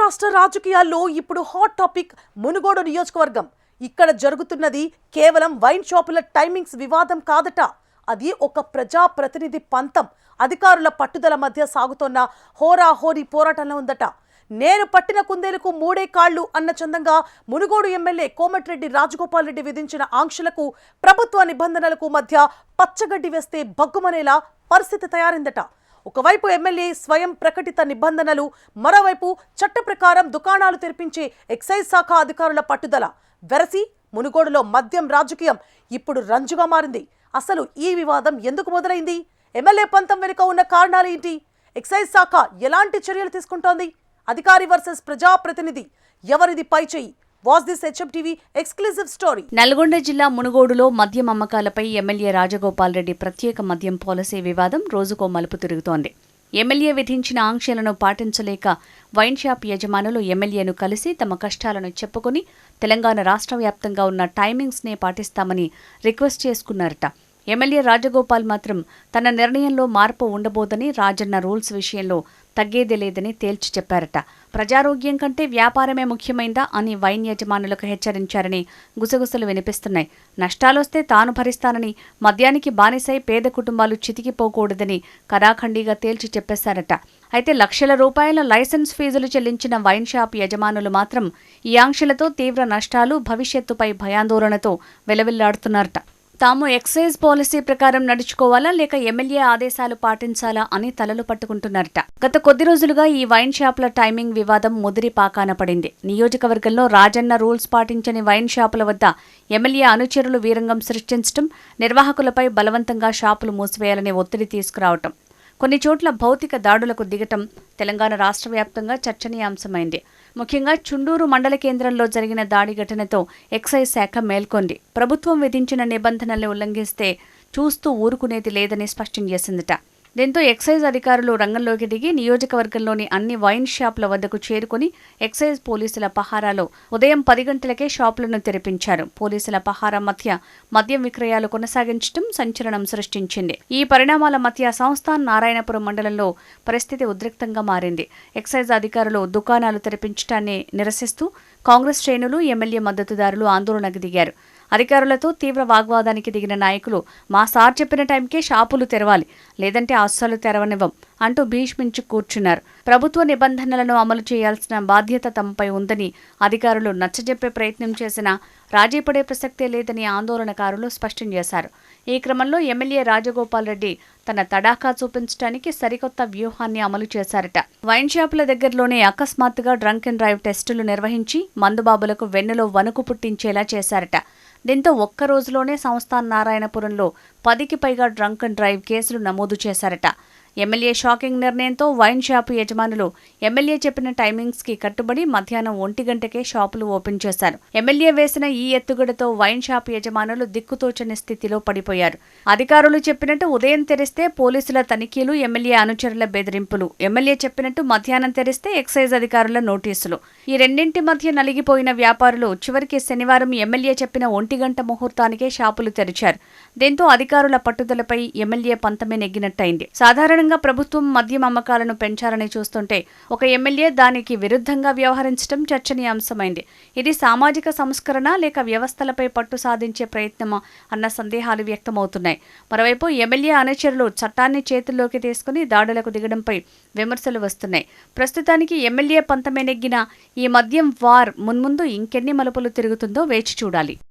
రాష్ట్ర రాజకీయాల్లో ఇప్పుడు హాట్ టాపిక్ మునుగోడు నియోజకవర్గం. ఇక్కడ జరుగుతున్నది కేవలం వైన్ షాపుల టైమింగ్స్ వివాదం కాదట. అది ఒక ప్రజా ప్రతినిధి పంతం, అధికారుల పట్టుదల మధ్య సాగుతున్న హోరాహోరీ పోరాటంలో ఉందట. నేను పట్టిన కుందేలకు మూడే కాళ్లు అన్న చందంగా మునుగోడు ఎమ్మెల్యే కోమటిరెడ్డి రాజగోపాల్ రెడ్డి విధించిన ఆంక్షలకు, ప్రభుత్వ నిబంధనలకు మధ్య పచ్చగడ్డి వేస్తే బగ్గుమనేలా పరిస్థితి తయారైందట. ఒకవైపు ఎమ్మెల్యే స్వయం ప్రకటిత నిబంధనలు, మరోవైపు చట్ట ప్రకారం దుకాణాలు తెరిపించే ఎక్సైజ్ శాఖ అధికారుల పట్టుదల వెరసి మునుగోడులో మద్యం రాజకీయం ఇప్పుడు రంజుగా మారింది. అసలు ఈ వివాదం ఎందుకు మొదలైంది? ఎమ్మెల్యే పంతం వెనుక ఉన్న కారణాలు ఏంటి? ఎక్సైజ్ శాఖ ఎలాంటి చర్యలు తీసుకుంటోంది? అధికారి వర్సెస్ ప్రజాప్రతినిధి, ఎవరిది పై చెయ్యి? Watch this HM exclusive story. Nalgonda జిల్లా మునుగోడులో మద్యం అమ్మకాలపై ఎమ్మెల్యే రాజగోపాల్ రెడ్డి ప్రత్యేక మద్యం పాలసీ వివాదం రోజుకో మలుపు తిరుగుతోంది. ఎమ్మెల్యే విధించిన ఆంక్షలను పాటించలేక వైన్ షాప్ యజమానులు ఎమ్మెల్యేను కలిసి తమ కష్టాలను చెప్పుకుని తెలంగాణ రాష్ట్ర వ్యాప్తంగా ఉన్న టైమింగ్స్నే పాటిస్తామని రిక్వెస్ట్ చేసుకున్నారట. ఎమ్మెల్యే రాజగోపాల్ మాత్రం తన నిర్ణయంలో మార్పు ఉండబోదని, రాజన్న రూల్స్ విషయంలో తగ్గేదే లేదని తేల్చి చెప్పారట. ప్రజారోగ్యం కంటే వ్యాపారమే ముఖ్యమైందా అని వైన్ యజమానులకు హెచ్చరించారని గుసగుసలు వినిపిస్తున్నాయి. నష్టాలొస్తే తాను భరిస్తానని, మద్యానికి బానిసై పేద కుటుంబాలు చితికిపోకూడదని కరాఖండిగా తేల్చి చెప్పేశారట. అయితే లక్షల రూపాయల లైసెన్స్ ఫీజులు చెల్లించిన వైన్ షాప్ యజమానులు మాత్రం ఈ ఆంక్షలతో తీవ్ర నష్టాలు, భవిష్యత్తుపై భయాందోళనతో వెలవిల్లాడుతున్నారట. తాము ఎక్సైజ్ పాలసీ ప్రకారం నడుచుకోవాలా లేక ఎమ్మెల్యే ఆదేశాలు పాటించాలా అని తలలు పట్టుకుంటున్నారట. గత కొద్ది రోజులుగా ఈ వైన్ షాపుల టైమింగ్ వివాదం ముదిరి పాకాన పడింది. నియోజకవర్గంలో రాజన్న రూల్స్ పాటించని వైన్ షాపుల వద్ద ఎమ్మెల్యే అనుచరులు వీరంగం సృష్టించడం, నిర్వాహకులపై బలవంతంగా షాపులు మూసివేయాలనే ఒత్తిడి తీసుకురావటం, కొన్ని చోట్ల భౌతిక దాడులకు దిగటం తెలంగాణ రాష్ట్ర వ్యాప్తంగా చర్చనీయాంశమైంది. ముఖ్యంగా చుండూరు మండల కేంద్రంలో జరిగిన దాడి ఘటనతో ఎక్సైజ్ శాఖ మేల్కొంది. ప్రభుత్వం విధించిన నిబంధనల్ని ఉల్లంఘిస్తే చూస్తూ ఊరుకునేది లేదని స్పష్టం చేసిందట. దీంతో ఎక్సైజ్ అధికారులు రంగంలోకి దిగి నియోజకవర్గంలోని అన్ని వైన్ షాపుల వద్దకు చేరుకుని ఎక్సైజ్ పోలీసుల పహారాలో ఉదయం 10 గంటలకే షాపులను తెరిపించారు. పోలీసుల పహారా మధ్య మద్యం విక్రయాలు కొనసాగించడం సంచలనం సృష్టించింది. ఈ పరిణామాల మధ్య సంస్థాన్ నారాయణపురం మండలంలో పరిస్థితి ఉద్రిక్తంగా మారింది. ఎక్సైజ్ అధికారులు దుకాణాలు తెరిపించడాన్ని నిరసిస్తూ కాంగ్రెస్ శ్రేణులు, ఎమ్మెల్యే మద్దతుదారులు ఆందోళనకు దిగారు. అధికారులతో తీవ్ర వాగ్వాదానికి దిగిన నాయకులు మా సార్ చెప్పిన టైంకే షాపులు తెరవాలి, లేదంటే అస్సలు తెరవనివ్వం అంటూ భీష్మించి కూర్చున్నారు. ప్రభుత్వ నిబంధనలను అమలు చేయాల్సిన బాధ్యత తమపై ఉందని అధికారులు నచ్చజెప్పే ప్రయత్నం చేసినా రాజీపడే ప్రసక్తే లేదని ఆందోళనకారులు స్పష్టం చేశారు. ఈ క్రమంలో ఎమ్మెల్యే రాజగోపాల్ రెడ్డి తన తడాఖా చూపించడానికి సరికొత్త వ్యూహాన్ని అమలు చేశారట. వైన్ షాపుల దగ్గరలోనే అకస్మాత్తుగా డ్రంక్ అండ్ డ్రైవ్ టెస్టులు నిర్వహించి మందుబాబులకు వెన్నులో వణుకు పుట్టించేలా చేశారట. దీంతో ఒక్క రోజులోనే సంస్థాన్ నారాయణపురంలో 10కి పైగా డ్రంక్ అండ్ డ్రైవ్ కేసులు నమోదు చేశారట. ఎమ్మెల్యే షాకింగ్ నిర్ణయంతో వైన్ షాపు యజమానులు ఎమ్మెల్యే చెప్పిన టైమింగ్స్కి కట్టుబడి మధ్యాహ్నం 1 గంటకే షాపులు ఓపెన్ చేశారు. ఎమ్మెల్యే వేసిన ఈ ఎత్తుగడతో వైన్ షాపు యజమానులు దిక్కుతోచని స్థితిలో పడిపోయారు. అధికారులు చెప్పినట్టు ఉదయం తెరిస్తే పోలీసుల తనిఖీలు, ఎమ్మెల్యే అనుచరుల బెదిరింపులు, ఎమ్మెల్యే చెప్పినట్టు మధ్యాహ్నం తెరిస్తే ఎక్సైజ్ అధికారుల నోటీసులు. ఈ రెండింటి మధ్య నలిగిపోయిన వ్యాపారులు చివరికి శనివారం ఎమ్మెల్యే చెప్పిన 1 గంట ముహూర్తానికే షాపులు తెరిచారు. దీంతో అధికారుల పట్టుదలపై ఎమ్మెల్యే పంతమే నెగ్గినట్టయింది. సాధారణంగా ప్రభుత్వం మద్యం అమ్మకాలను పెంచాలని చూస్తుంటే ఒక ఎమ్మెల్యే దానికి విరుద్ధంగా వ్యవహరించడం చర్చనీయాంశమైంది. ఇది సామాజిక సంస్కరణ లేక వ్యవస్థలపై పట్టు సాధించే ప్రయత్నమా అన్న సందేహాలు వ్యక్తమవుతున్నాయి. మరోవైపు ఎమ్మెల్యే అనుచరులు చట్టాన్ని చేతుల్లోకి తీసుకుని దాడులకు దిగడంపై విమర్శలు వస్తున్నాయి. ప్రస్తుతానికి ఎమ్మెల్యే పంతమే నెగ్గిన ఈ మద్యం వార్ మున్ముందు ఇంకెన్ని మలుపులు తిరుగుతుందో వేచి చూడాలి.